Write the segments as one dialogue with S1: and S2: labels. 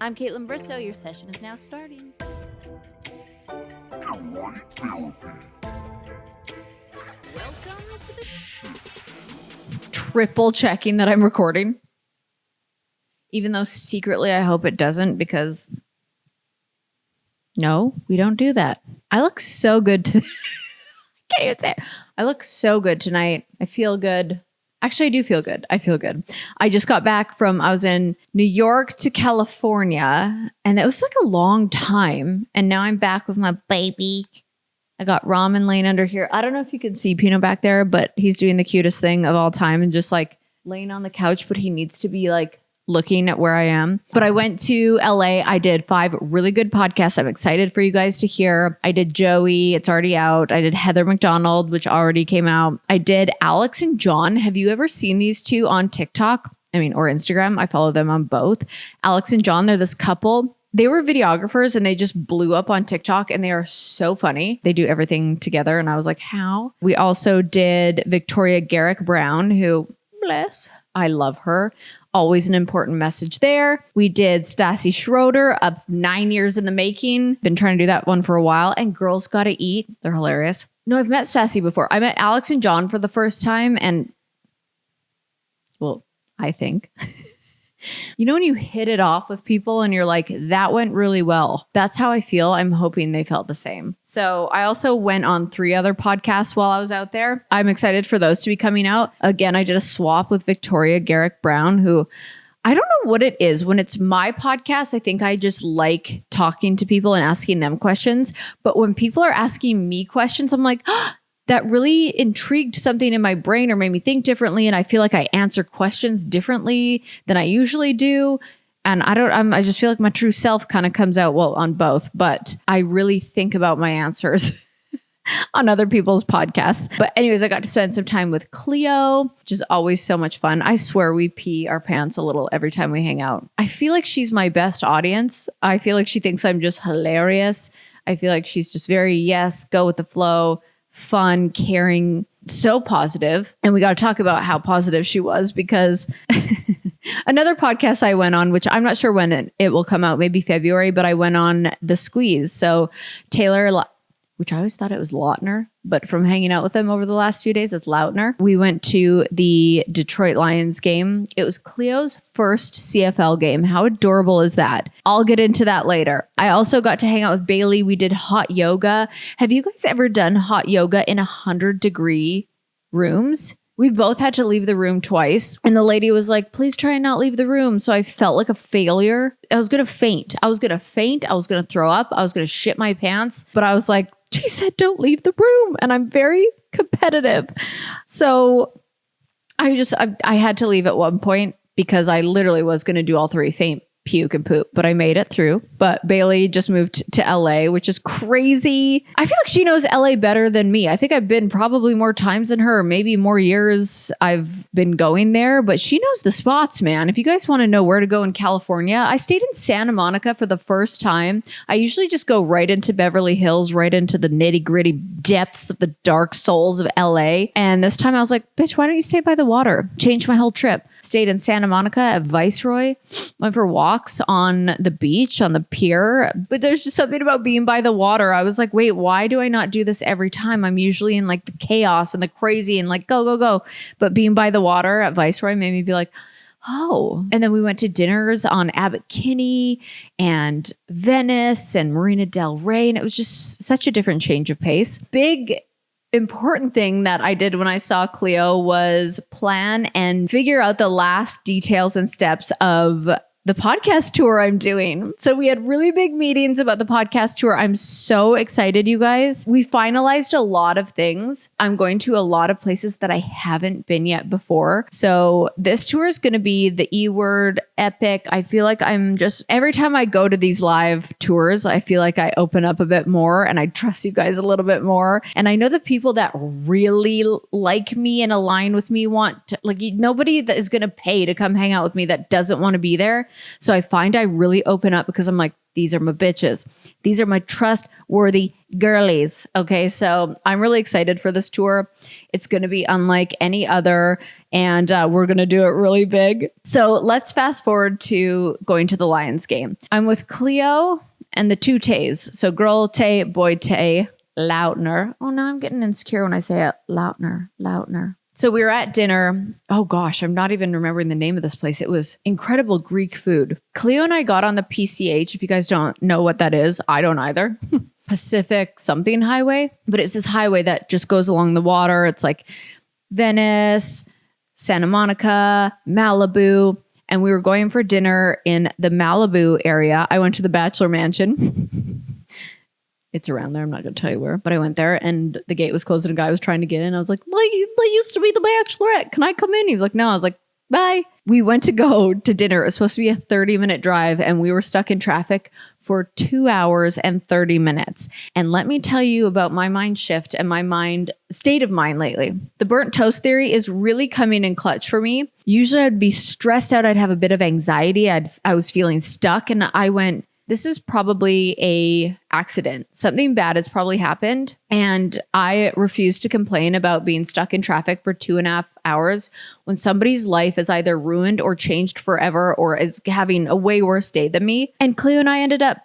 S1: I'm Kaitlyn Bristowe. Your session is now starting.
S2: Welcome
S1: to the
S3: triple checking that I'm recording. Even though secretly I hope it doesn't, because no, we don't do that. I look so good I can't even say it. I look so good tonight. I feel good. Actually, I do feel good. I feel good. I just got back I was in New York to California, and it was like a long time. And now I'm back with my baby. I got Ramen laying under here. I don't know if you can see Pino back there, but he's doing the cutest thing of all time and just like laying on the couch, but he needs to be like looking at where I am. But I went to LA. I did 5 really good podcasts. I'm excited for you guys to hear. I did Joey. It's already out. I did Heather McDonald, which already came out. I did Alex and John. Have you ever seen these two on TikTok? Or Instagram? I follow them on both. Alex and John, they're this couple. They were videographers and they just blew up on TikTok and they are so funny. They do everything together. And I was like, how? We also did Victoria Garrick Brown, who, bless, I love her. Always an important message there. We did Stassi Schroeder, up 9 years in the making. Been trying to do that one for a while. And Girls Gotta Eat. They're hilarious. No, I've met Stassi before. I met Alex and John for the first time. And, well, I think. You know when you hit it off with people and you're like, that went really well. That's how I feel. I'm hoping they felt the same. So I also went on 3 other podcasts while I was out there. I'm excited for those to be coming out. Again, I did a swap with Victoria Garrick Brown, who I don't know what it is. When it's my podcast, I think I just like talking to people and asking them questions. But when people are asking me questions, I'm like, that really intrigued something in my brain or made me think differently. And I feel like I answer questions differently than I usually do. And I just feel like my true self kind of comes out on both, but I really think about my answers on other people's podcasts. But anyways, I got to spend some time with Clio, which is always so much fun. I swear we pee our pants a little every time we hang out. I feel like she's my best audience. I feel like she thinks I'm just hilarious. I feel like she's just very, yes, go with the flow, fun, caring, so positive. And we got to talk about how positive she was because another podcast I went on, which I'm not sure when it will come out, maybe February, but I went on The Squeeze. So Taylor, which I always thought it was Lautner, but from hanging out with them over the last few days, it's Lautner. We went to the Detroit Lions game. It was Clio's first CFL game. How adorable is that? I'll get into that later. I also got to hang out with Bailey. We did hot yoga. Have you guys ever done hot yoga in 100-degree rooms? We both had to leave the room twice. And the lady was like, please try and not leave the room. So I felt like a failure. I was going to faint. I was going to throw up. I was going to shit my pants. But I was like, she said, don't leave the room. And I'm very competitive. So I had to leave at one point because I literally was going to do all 3, faint, puke, and poop, but I made it through. But Bailey just moved to LA, which is crazy. I feel like she knows LA better than me. I think I've been probably more times than her, maybe more years I've been going there, but she knows the spots, man. If you guys want to know where to go in California, I stayed in Santa Monica for the first time. I usually just go right into Beverly Hills, right into the nitty gritty depths of the dark souls of LA. And this time I was like, bitch, why don't you stay by the water? Changed my whole trip. Stayed in Santa Monica at Viceroy, went for walks on the beach, on the pier. But there's just something about being by the water. I was like, wait, why do I not do this every time? I'm usually in like the chaos and the crazy and like, go, go, go. But being by the water at Viceroy made me be like, oh. And then we went to dinners on Abbot Kinney and Venice and Marina del Rey. And it was just such a different change of pace. Big important thing that I did when I saw Clio was plan and figure out the last details and steps of the podcast tour I'm doing. So we had really big meetings about the podcast tour. I'm so excited, you guys. We finalized a lot of things. I'm going to a lot of places that I haven't been yet before. So this tour is going to be the E-word epic. I feel like every time I go to these live tours, I feel like I open up a bit more and I trust you guys a little bit more. And I know the people that really like me and align with me nobody that is going to pay to come hang out with me that doesn't want to be there. So I find I really open up because I'm like, these are my bitches. These are my trustworthy girlies. Okay. So I'm really excited for this tour. It's going to be unlike any other, and we're going to do it really big. So let's fast forward to going to the Lions game. I'm with Clio and the two Tays. So girl Tay, boy Tay, Lautner. Oh, now I'm getting insecure when I say it. Lautner. So we were at dinner. Oh gosh, I'm not even remembering the name of this place. It was incredible Greek food. Cleo and I got on the PCH. If you guys don't know what that is, I don't either. Pacific something highway, but it's this highway that just goes along the water. It's like Venice, Santa Monica, Malibu. And we were going for dinner in the Malibu area. I went to the Bachelor Mansion. It's around there. I'm not going to tell you where, but I went there and the gate was closed and a guy was trying to get in. I was like, well, I used to be the Bachelorette. Can I come in? He was like, no. I was like, bye. We went to go to dinner. It was supposed to be a 30-minute drive and we were stuck in traffic for 2 hours and 30 minutes. And let me tell you about my mind shift and my state of mind lately. The burnt toast theory is really coming in clutch for me. Usually I'd be stressed out. I'd have a bit of anxiety. I was feeling stuck and I went, this is probably a accident. Something bad has probably happened. And I refuse to complain about being stuck in traffic for 2.5 hours when somebody's life is either ruined or changed forever or is having a way worse day than me. And Cleo and I ended up,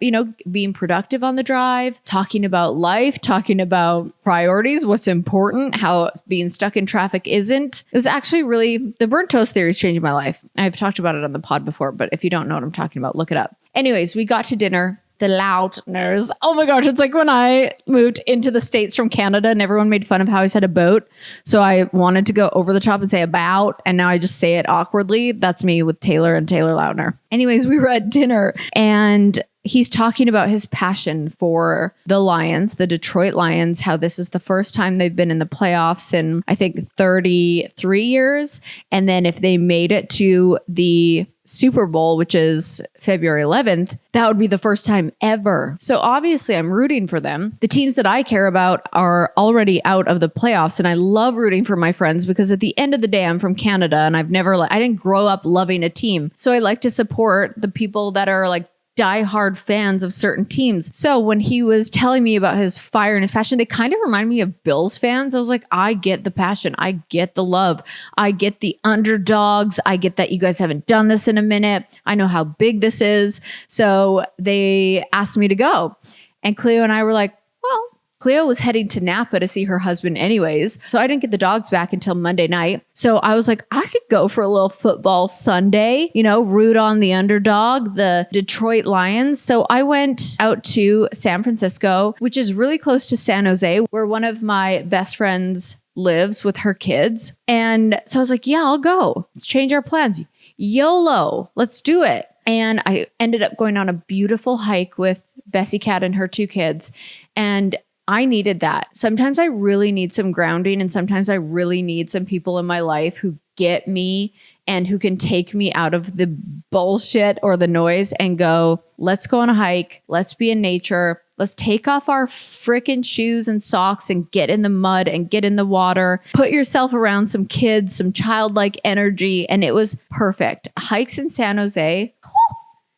S3: being productive on the drive, talking about life, talking about priorities, what's important, how being stuck in traffic isn't. It was actually really, the burnt toast theory is changing my life. I've talked about it on the pod before, but if you don't know what I'm talking about, look it up. Anyways, we got to dinner. The Lautners. Oh my gosh, it's like when I moved into the States from Canada and everyone made fun of how I said a boat. So I wanted to go over the top and say about, and now I just say it awkwardly. That's me with Taylor and Taylor Lautner. Anyways, we were at dinner and he's talking about his passion for the Lions, the Detroit Lions, how this is the first time they've been in the playoffs in, I think, 33 years. And then if they made it to the Super Bowl, which is February 11th, that would be the first time ever. So obviously I'm rooting for them. The teams that I care about are already out of the playoffs. And I love rooting for my friends because at the end of the day, I'm from Canada and I didn't grow up loving a team. So I like to support the people that are like diehard fans of certain teams. So when he was telling me about his fire and his passion, they kind of remind me of Bills fans. I was like, I get the passion. I get the love. I get the underdogs. I get that you guys haven't done this in a minute. I know how big this is. So they asked me to go. And Cleo and I were like, well, Cleo was heading to Napa to see her husband anyways. So I didn't get the dogs back until Monday night. So I was like, I could go for a little football Sunday, root on the underdog, the Detroit Lions. So I went out to San Francisco, which is really close to San Jose, where one of my best friends lives with her kids. And so I was like, yeah, I'll go. Let's change our plans. YOLO, let's do it. And I ended up going on a beautiful hike with Bessie Cat and her 2 kids. And I needed that. Sometimes I really need some grounding and sometimes I really need some people in my life who get me and who can take me out of the bullshit or the noise and go, let's go on a hike. Let's be in nature. Let's take off our freaking shoes and socks and get in the mud and get in the water. Put yourself around some kids, some childlike energy. And it was perfect. Hikes in San Jose.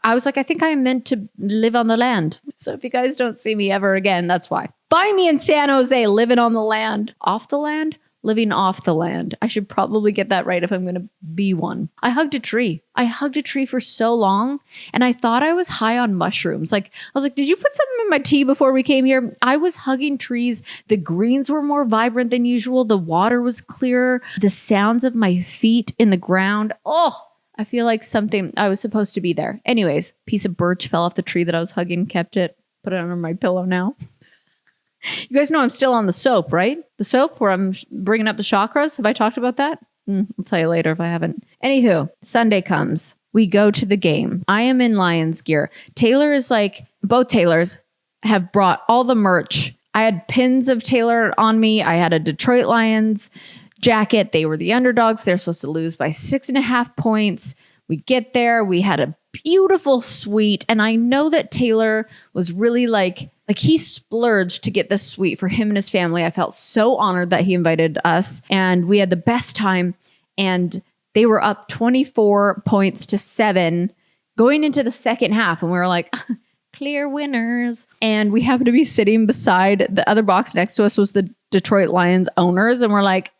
S3: I was like, I think I'm meant to live on the land. So if you guys don't see me ever again, that's why. Find me in San Jose, living on the land. Off the land? Living off the land. I should probably get that right if I'm going to be one. I hugged a tree. I hugged a tree for so long and I thought I was high on mushrooms. I was like, did you put something in my tea before we came here? I was hugging trees. The greens were more vibrant than usual. The water was clearer. The sounds of my feet in the ground. Oh, I feel like I was supposed to be there. Anyways, piece of birch fell off the tree that I was hugging, kept it, put it under my pillow now. You guys know I'm still on the soap, right? The soap where I'm bringing up the chakras. Have I talked about that? I'll tell you later if I haven't. Anywho, Sunday comes. We go to the game. I am in Lions gear. Taylor is like, both Taylors have brought all the merch. I had pins of Taylor on me. I had a Detroit Lions jacket. They were the underdogs. They're supposed to lose by 6.5 points. We get there. We had a beautiful suite. And I know that Taylor was really like he splurged to get this suite for him and his family. I felt so honored that he invited us and we had the best time. And they were up 24 points to 7 going into the second half, and we were like, clear winners. And we happened to be sitting beside the other box next to us was the Detroit Lions owners. And we're like,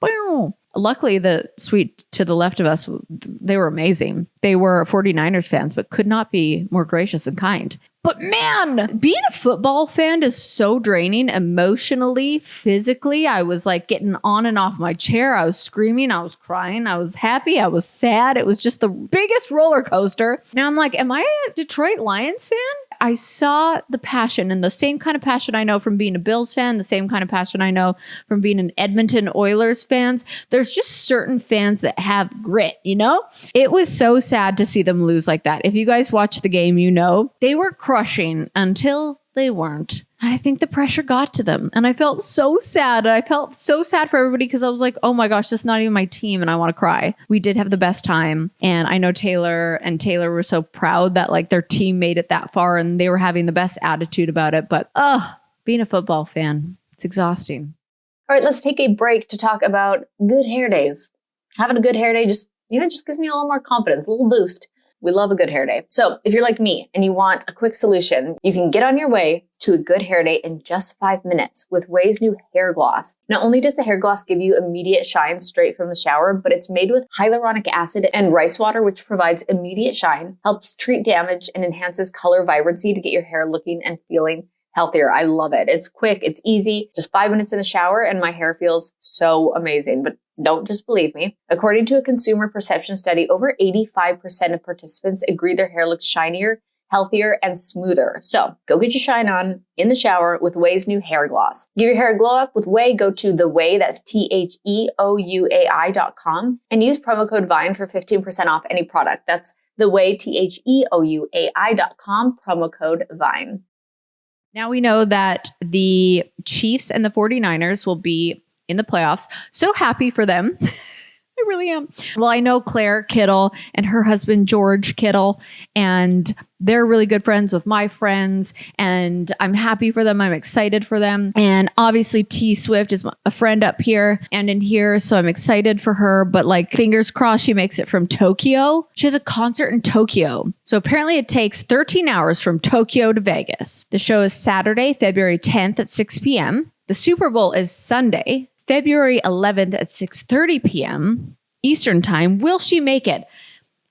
S3: boom. Luckily, the suite to the left of us, they were amazing. They were 49ers fans, but could not be more gracious and kind. But man, being a football fan is so draining emotionally, physically. I was like getting on and off my chair. I was screaming. I was crying. I was happy. I was sad. It was just the biggest roller coaster. Now I'm like, am I a Detroit Lions fan? I saw the passion, and the same kind of passion I know from being a Bills fan, the same kind of passion I know from being an Edmonton Oilers fans. There's just certain fans that have grit, you know? It was so sad to see them lose like that. If you guys watch the game, you know, they were crushing until they weren't. And I think the pressure got to them. And I felt so sad. And I felt so sad for everybody because I was like, oh my gosh, this is not even my team. And I want to cry. We did have the best time. And I know Taylor were so proud that like their team made it that far and they were having the best attitude about it. But being a football fan, it's exhausting.
S2: All right, let's take a break to talk about good hair days. Having a good hair day just gives me a little more confidence, a little boost. We love a good hair day. So if you're like me and you want a quick solution, you can get on your way to a good hair day in just 5 minutes with Ouai's new hair gloss. Not only does the hair gloss give you immediate shine straight from the shower, but it's made with hyaluronic acid and rice water, which provides immediate shine, helps treat damage, and enhances color vibrancy to get your hair looking and feeling healthier. I love it. It's quick. It's easy. Just 5 minutes in the shower and my hair feels so amazing. But don't just believe me. According to a consumer perception study, over 85% of participants agree their hair looks shinier, healthier, and smoother. So go get your shine on in the shower with Ouai's new hair gloss. Give your hair a glow up with Ouai. Go to the Ouai, that's THEOUAI.com, and use promo code VINE for 15% off any product. That's the Ouai, THEOUAI.com, promo code VINE.
S3: Now we know that the Chiefs and the 49ers will be in the playoffs. So happy for them. I really am. Well, I know Claire Kittle and her husband, George Kittle, and they're really good friends with my friends, and I'm happy for them. I'm excited for them. And obviously T-Swift is a friend up here and in here, so I'm excited for her, but like fingers crossed she makes it from Tokyo. She has a concert in Tokyo. So apparently it takes 13 hours from Tokyo to Vegas. The show is Saturday, February 10th at 6 p.m. The Super Bowl is Sunday, February 11th at 6:30 p.m. Eastern time. Will she make it?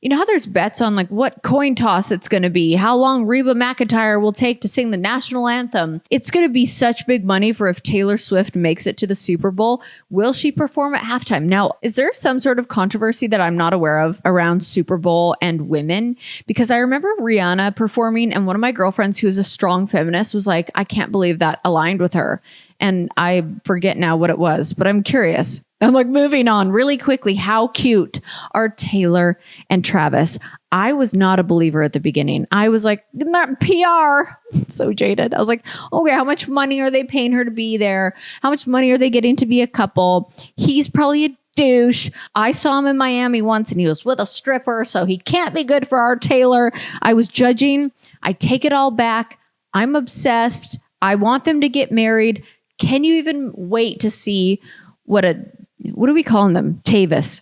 S3: You know how there's bets on like what coin toss it's going to be, how long Reba McEntire will take to sing the national anthem. It's going to be such big money for if Taylor Swift makes it to the Super Bowl. Will she perform at halftime? Now, is there some sort of controversy that I'm not aware of around Super Bowl and women? Because I remember Rihanna performing and one of my girlfriends who's a strong feminist was like, I can't believe that aligned with her. And I forget now what it was, but I'm curious. I'm like, moving on really quickly. How cute are Taylor and Travis? I was not a believer at the beginning. I was like, not PR. So jaded. I was like, okay, how much money are they paying her to be there? How much money are they getting to be a couple? He's probably a douche. I saw him in Miami once and he was with a stripper, so he can't be good for our Taylor. I was judging. I take it all back. I'm obsessed. I want them to get married. Can you even wait to see what are we calling them? Tavis.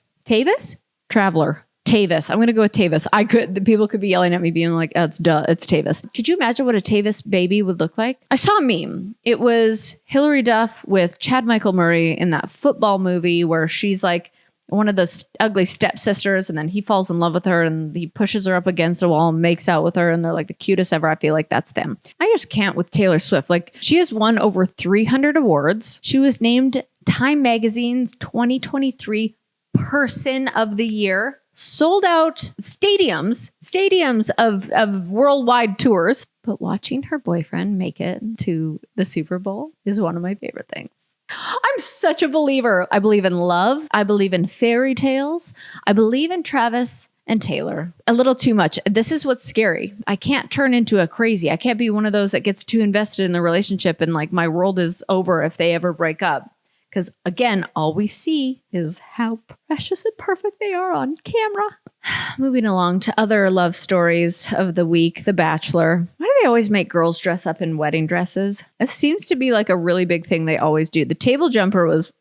S3: Traveler. Tavis. I'm going to go with Tavis. The people could be yelling at me being like, oh, it's Tavis. Could you imagine what a Tavis baby would look like? I saw a meme. It was Hilary Duff with Chad Michael Murray in that football movie where she's like one of the ugly stepsisters, and then he falls in love with her and he pushes her up against a wall and makes out with her, and they're like the cutest ever. I feel like that's them. I just can't with Taylor Swift. Like, she has won over 300 awards. She was named Time Magazine's 2023 Person of the Year. Sold out stadiums of worldwide tours. But watching her boyfriend make it to the Super Bowl is one of my favorite things. I'm such a believer. I believe in love. I believe in fairy tales. I believe in Travis and Taylor a little too much. This is what's scary. I can't turn into a crazy. I can't be one of those that gets too invested in the relationship and like my world is over if they ever break up. Because again, all we see is how precious and perfect they are on camera. Moving along to other love stories of the week, The Bachelor. Why do they always make girls dress up in wedding dresses? It seems to be like a really big thing they always do. The table jumper was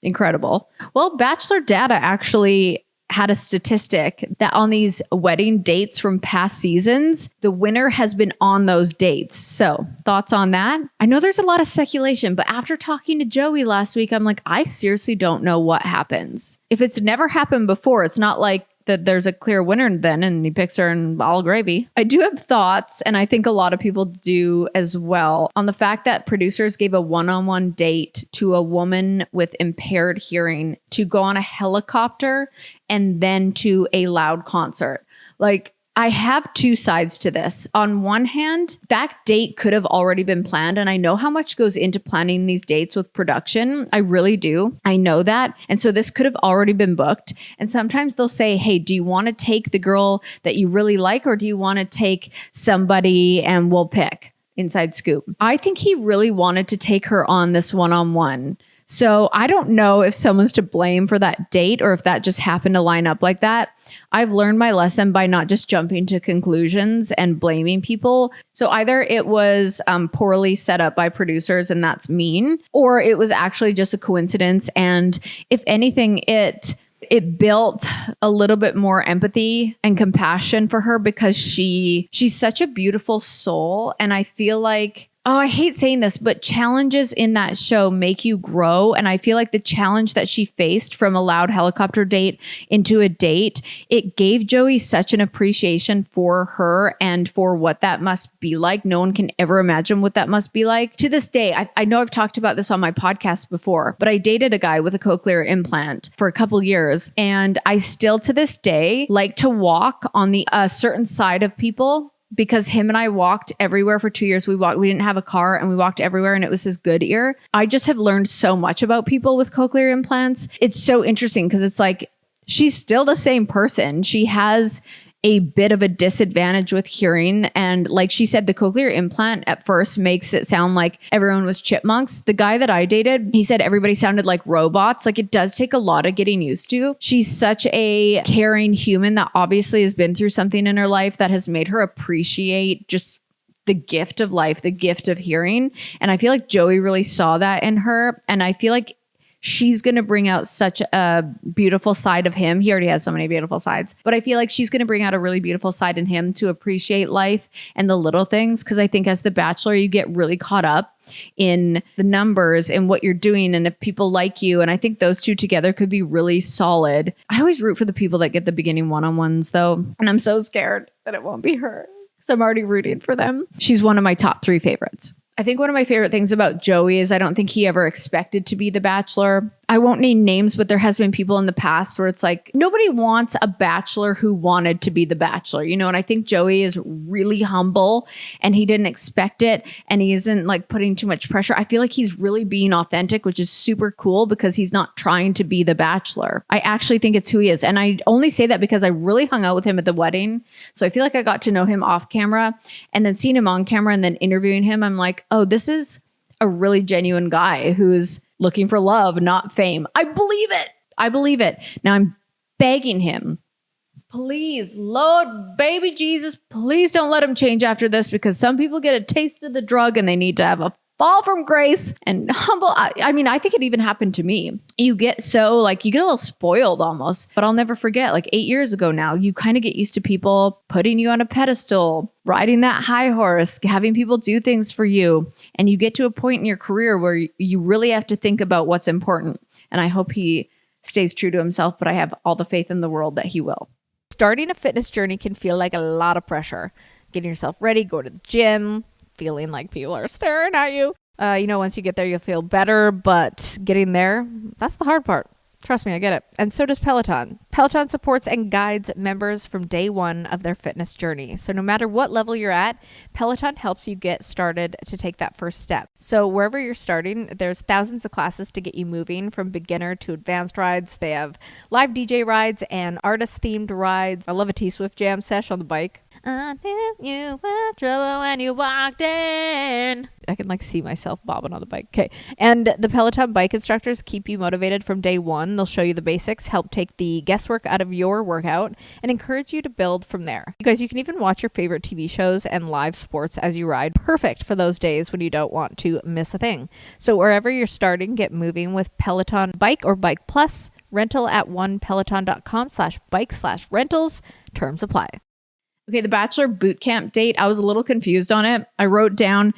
S3: incredible. Well, Bachelor data actually had a statistic that on these wedding dates from past seasons, the winner has been on those dates. So thoughts on that? I know there's a lot of speculation, but after talking to Joey last week, I'm like, I seriously don't know what happens. If it's never happened before, it's not like that there's a clear winner then and he picks her and all gravy. I do have thoughts, and I think a lot of people do as well, on the fact that producers gave a one-on-one date to a woman with impaired hearing to go on a helicopter and then to a loud concert. Like, I have two sides to this. On one hand, that date could have already been planned. And I know how much goes into planning these dates with production. I really do. I know that. And so this could have already been booked. And sometimes they'll say, hey, do you want to take the girl that you really like, or do you want to take somebody and we'll pick? Inside scoop. I think he really wanted to take her on this one-on-one. So I don't know if someone's to blame for that date or if that just happened to line up like that. I've learned my lesson by not just jumping to conclusions and blaming people. So either it was poorly set up by producers and that's mean, or it was actually just a coincidence. And if anything, it built a little bit more empathy and compassion for her, because she's such a beautiful soul. And I feel like, oh, I hate saying this, but challenges in that show make you grow. And I feel like the challenge that she faced from a loud helicopter date into a date, it gave Joey such an appreciation for her and for what that must be like. No one can ever imagine what that must be like. To this day, I know I've talked about this on my podcast before, but I dated a guy with a cochlear implant for a couple years. And I still to this day like to walk on the certain side of people, because him and I walked everywhere for 2 years. We didn't have a car and we walked everywhere, and it was his good ear. I just have learned so much about people with cochlear implants. It's so interesting because it's like, she's still the same person. She has a bit of a disadvantage with hearing. And like she said, the cochlear implant at first makes it sound like everyone was chipmunks. The guy that I dated, he said everybody sounded like robots. Like, it does take a lot of getting used to. She's such a caring human that obviously has been through something in her life that has made her appreciate just the gift of life, the gift of hearing. And I feel like Joey really saw that in her. And I feel like she's going to bring out such a beautiful side of him. He already has so many beautiful sides, but I feel like she's going to bring out a really beautiful side in him to appreciate life and the little things. Cause I think as the Bachelor, you get really caught up in the numbers and what you're doing and if people like you. And I think those two together could be really solid. I always root for the people that get the beginning one-on-ones though. And I'm so scared that it won't be her. So I'm already rooting for them. She's one of my top 3 favorites. I think one of my favorite things about Joey is I don't think he ever expected to be the Bachelor. I won't name names, but there has been people in the past where it's like, nobody wants a Bachelor who wanted to be the Bachelor, you know? And I think Joey is really humble and he didn't expect it. And he isn't like putting too much pressure. I feel like he's really being authentic, which is super cool because he's not trying to be the Bachelor. I actually think it's who he is. And I only say that because I really hung out with him at the wedding. So I feel like I got to know him off camera, and then seeing him on camera and then interviewing him. I'm like, oh, this is a really genuine guy who's looking for love, not fame. I believe it. I believe it. Now I'm begging him, please, Lord, baby Jesus, please don't let him change after this, because some people get a taste of the drug and they need to have a fall from grace and humble. I mean, I think it even happened to me. You get so like, you get a little spoiled almost, but I'll never forget, like 8 years ago now, you kind of get used to people putting you on a pedestal, riding that high horse, having people do things for you. And you get to a point in your career where you really have to think about what's important. And I hope he stays true to himself, but I have all the faith in the world that he will.
S1: Starting a fitness journey can feel like a lot of pressure. Getting yourself ready, go to the gym, feeling like people are staring at you. Once you get there, you'll feel better, but getting there, that's the hard part. Trust me, I get it. And so does Peloton. Peloton supports and guides members from day one of their fitness journey. So no matter what level you're at, Peloton helps you get started to take that first step. So wherever you're starting, there's thousands of classes to get you moving from beginner to advanced rides. They have live DJ rides and artist-themed rides. I love a T-Swift jam sesh on the bike. I knew you were trouble when you walked in. I can like see myself bobbing on the bike. Okay. And the Peloton bike instructors keep you motivated from day one. They'll show you the basics, help take the guesswork out of your workout, and encourage you to build from there. You guys, you can even watch your favorite TV shows and live sports as you ride. Perfect for those days when you don't want to miss a thing. So wherever you're starting, get moving with Peloton Bike or Bike Plus Rental at onepeloton.com/bike/rentals. Terms apply.
S3: Okay, the Bachelor boot camp date, I was a little confused on it. I wrote down,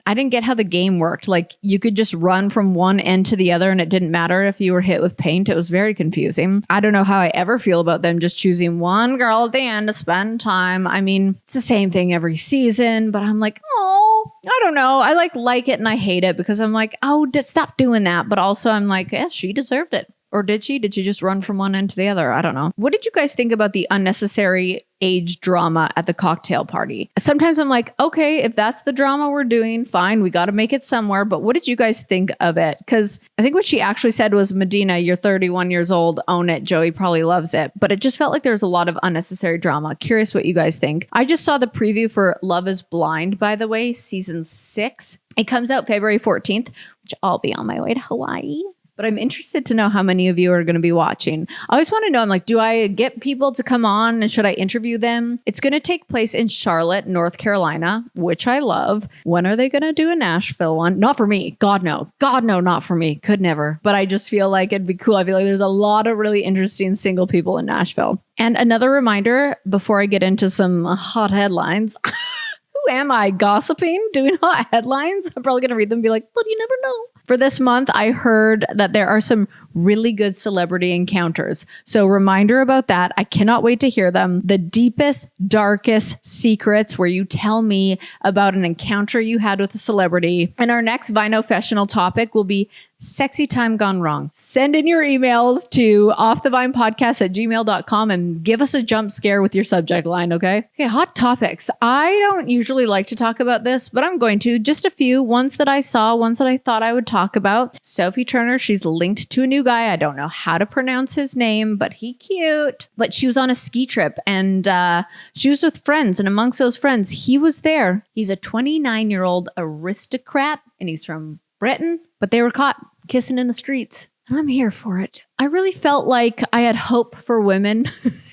S3: I didn't get how the game worked. Like you could just run from one end to the other and it didn't matter if you were hit with paint. It was very confusing. I don't know how I ever feel about them just choosing one girl at the end to spend time. I mean, it's the same thing every season, but I'm like, oh, I don't know. I like it and I hate it because I'm like, oh, stop doing that. But also I'm like, yeah, she deserved it. Or did she? Did she just run from one end to the other? I don't know. What did you guys think about the unnecessary age drama at the cocktail party? Sometimes I'm like, okay, if that's the drama we're doing, fine. We got to make it somewhere. But what did you guys think of it? Because I think what she actually said was, Medina, you're 31 years old. Own it. Joey probably loves it. But it just felt like there was a lot of unnecessary drama. Curious what you guys think. I just saw the preview for Love is Blind, by the way, season 6. It comes out February 14th, which I'll be on my way to Hawaii. But I'm interested to know how many of you are going to be watching. I always want to know, I'm like, do I get people to come on and should I interview them? It's going to take place in Charlotte, North Carolina, which I love. When are they going to do a Nashville one? Not for me. God, no. God, no, not for me. Could never. But I just feel like it'd be cool. I feel like there's a lot of really interesting single people in Nashville. And another reminder before I get into some hot headlines. Who am I? Gossiping? Doing hot headlines? I'm probably going to read them and be like, but you never know. For this month, I heard that there are some really good celebrity encounters. So reminder about that. I cannot wait to hear them. The deepest, darkest secrets where you tell me about an encounter you had with a celebrity. And our next Vinofessional topic will be sexy time gone wrong. Send in your emails to offthevinepodcast@gmail.com and give us a jump scare with your subject line, okay? Okay, hot topics. I don't usually like to talk about this, but I'm going to. Just a few. Ones that I saw, ones that I thought I would talk about. Sophie Turner, she's linked to a new guy. I don't know how to pronounce his name, but he cute. But she was on a ski trip and she was with friends. And amongst those friends, he was there. He's a 29-year-old aristocrat and he's from Britain, but they were caught kissing in the streets. And I'm here for it. I really felt like I had hope for women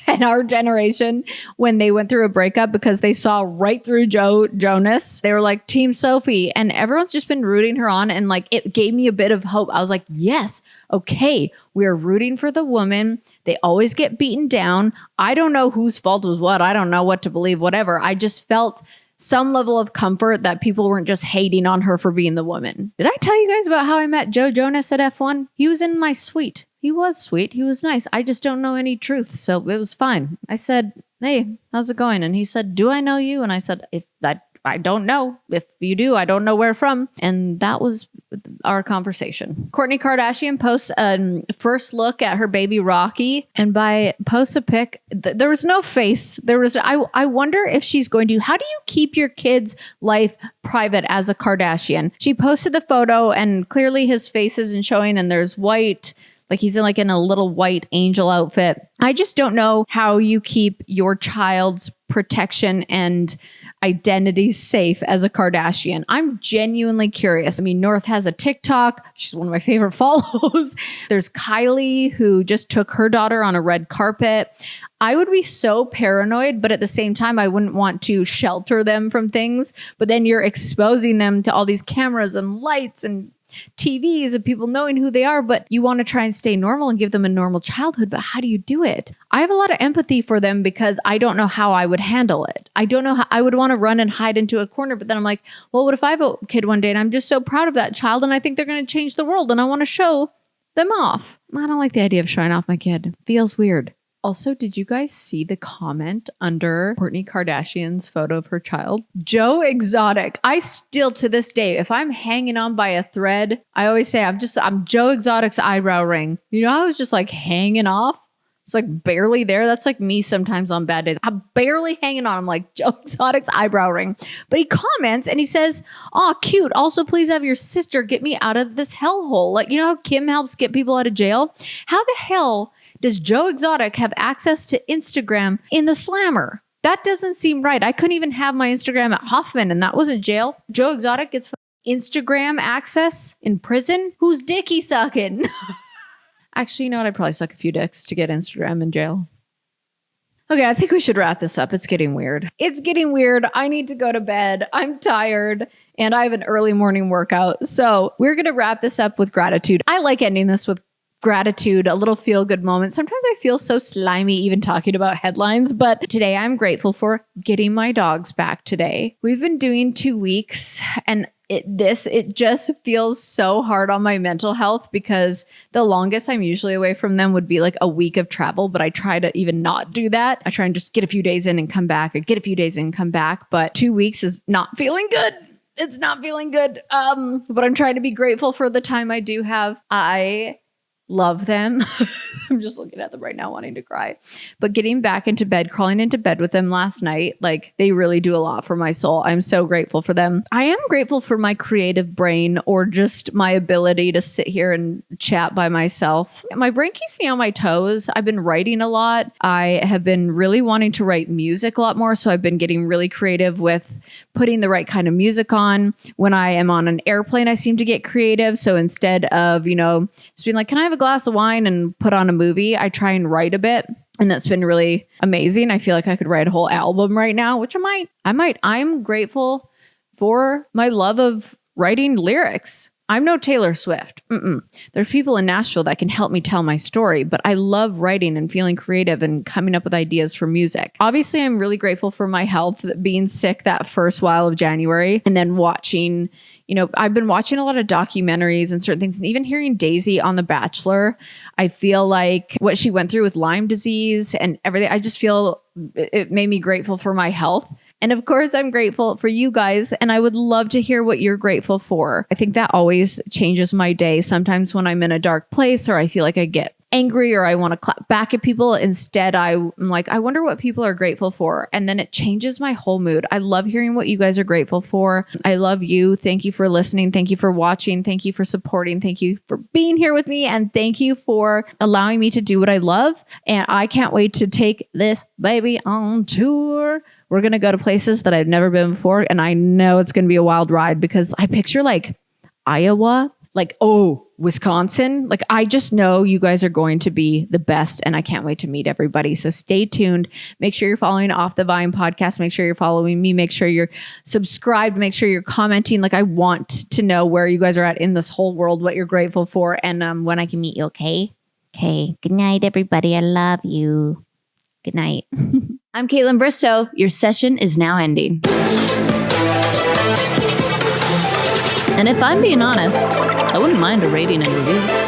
S3: in our generation when they went through a breakup because they saw right through Joe Jonas. They were like, Team Sophie. And everyone's just been rooting her on. And like, it gave me a bit of hope. I was like, yes, okay, we're rooting for the woman. They always get beaten down. I don't know whose fault was what. I don't know what to believe, whatever. I just felt some level of comfort that people weren't just hating on her for being the woman. Did I tell you guys about how I met Joe Jonas at F1? He was in my suite. He was sweet. He was nice. I just don't know any truth. So it was fine. I said, hey, how's it going? And he said, do I know you? And I said, I don't know. If you do, I don't know where from. And that was our conversation. Kourtney Kardashian posts a first look at her baby Rocky. And by post a pic, there was no face. I wonder if she's going to, how do you keep your kid's life private as a Kardashian? She posted the photo and clearly his face isn't showing and there's white, like he's in a little white angel outfit. I just don't know how you keep your child's protection and identity safe as a Kardashian. I'm genuinely curious. I mean, North has a TikTok. She's one of my favorite follows. There's Kylie, who just took her daughter on a red carpet. I would be so paranoid, but at the same time, I wouldn't want to shelter them from things. But then you're exposing them to all these cameras and lights and TVs and people knowing who they are, but you want to try and stay normal and give them a normal childhood. But how do you do it? I have a lot of empathy for them because I don't know how I would handle it. I don't know how I would want to run and hide into a corner. But then I'm like, well, what if I have a kid one day and I'm just so proud of that child and I think they're going to change the world and I want to show them off? I don't like the idea of showing off my kid. It feels weird. Also, did you guys see the comment under Kourtney Kardashian's photo of her child? Joe Exotic. I still, to this day, if I'm hanging on by a thread, I always say I'm Joe Exotic's eyebrow ring. You know, I was just like hanging off. It's like barely there. That's like me sometimes on bad days. I'm barely hanging on. I'm like, Joe Exotic's eyebrow ring. But he comments and he says, "Aw, cute. Also, please have your sister get me out of this hellhole." Like, you know how Kim helps get people out of jail? How the hell does Joe Exotic have access to Instagram in the slammer? That doesn't seem right. I couldn't even have my Instagram at Hoffman and that wasn't jail. Joe Exotic gets Instagram access in prison? Whose dick he sucking? Actually, you know what? I'd probably suck a few dicks to get Instagram in jail. Okay, I think we should wrap this up. It's getting weird. It's getting weird. I need to go to bed. I'm tired and I have an early morning workout. So we're going to wrap this up with gratitude. I like ending this with gratitude, a little feel good moment. Sometimes I feel so slimy even talking about headlines, but today I'm grateful for getting my dogs back today. We've been doing 2 weeks and it just feels so hard on my mental health because the longest I'm usually away from them would be like a week of travel, but I try to even not do that. I try and just get a few days in and come back, or get a few days in and come back, but 2 weeks is not feeling good. It's not feeling good. But I'm trying to be grateful for the time I do have. I love them. I'm just looking at them right now wanting to cry. But getting back into bed, crawling into bed with them last night, like they really do a lot for my soul. I'm so grateful for them. I am grateful for my creative brain, or just my ability to sit here and chat by myself. My brain keeps me on my toes. I've been writing a lot. I have been really wanting to write music a lot more. So I've been getting really creative with putting the right kind of music on. When I am on an airplane, I seem to get creative. So instead of, just being like, can I have a glass of wine and put on a movie, I try and write a bit. And that's been really amazing. I feel like I could write a whole album right now, which I might. I'm grateful for my love of writing lyrics. I'm no Taylor Swift. There's people in Nashville that can help me tell my story, but I love writing and feeling creative and coming up with ideas for music. Obviously, I'm really grateful for my health, being sick that first while of January, and then watching, I've been watching a lot of documentaries and certain things, and even hearing Daisy on The Bachelor. I feel like what she went through with Lyme disease and everything, I just feel it made me grateful for my health. And of course, I'm grateful for you guys, and I would love to hear what you're grateful for. I think that always changes my day. Sometimes when I'm in a dark place, or I feel like I get angry, or I want to clap back at people, instead I'm like, I wonder what people are grateful for. And then it changes my whole mood. I love hearing what you guys are grateful for. I love you. Thank you for listening. Thank you for watching. Thank you for supporting. Thank you for being here with me. And thank you for allowing me to do what I love. And I can't wait to take this baby on tour. We're going to go to places that I've never been before. And I know it's going to be a wild ride, because I picture like Iowa, like, Wisconsin. Like, I just know you guys are going to be the best, and I can't wait to meet everybody. So stay tuned. Make sure you're following Off the Vine podcast. Make sure you're following me. Make sure you're subscribed. Make sure you're commenting. Like, I want to know where you guys are at in this whole world, what you're grateful for, and when I can meet you. Okay. Good night, everybody. I love you. Good night.
S2: I'm Kaitlyn Bristowe. Your session is now ending. And if I'm being honest, I wouldn't mind a rating and review.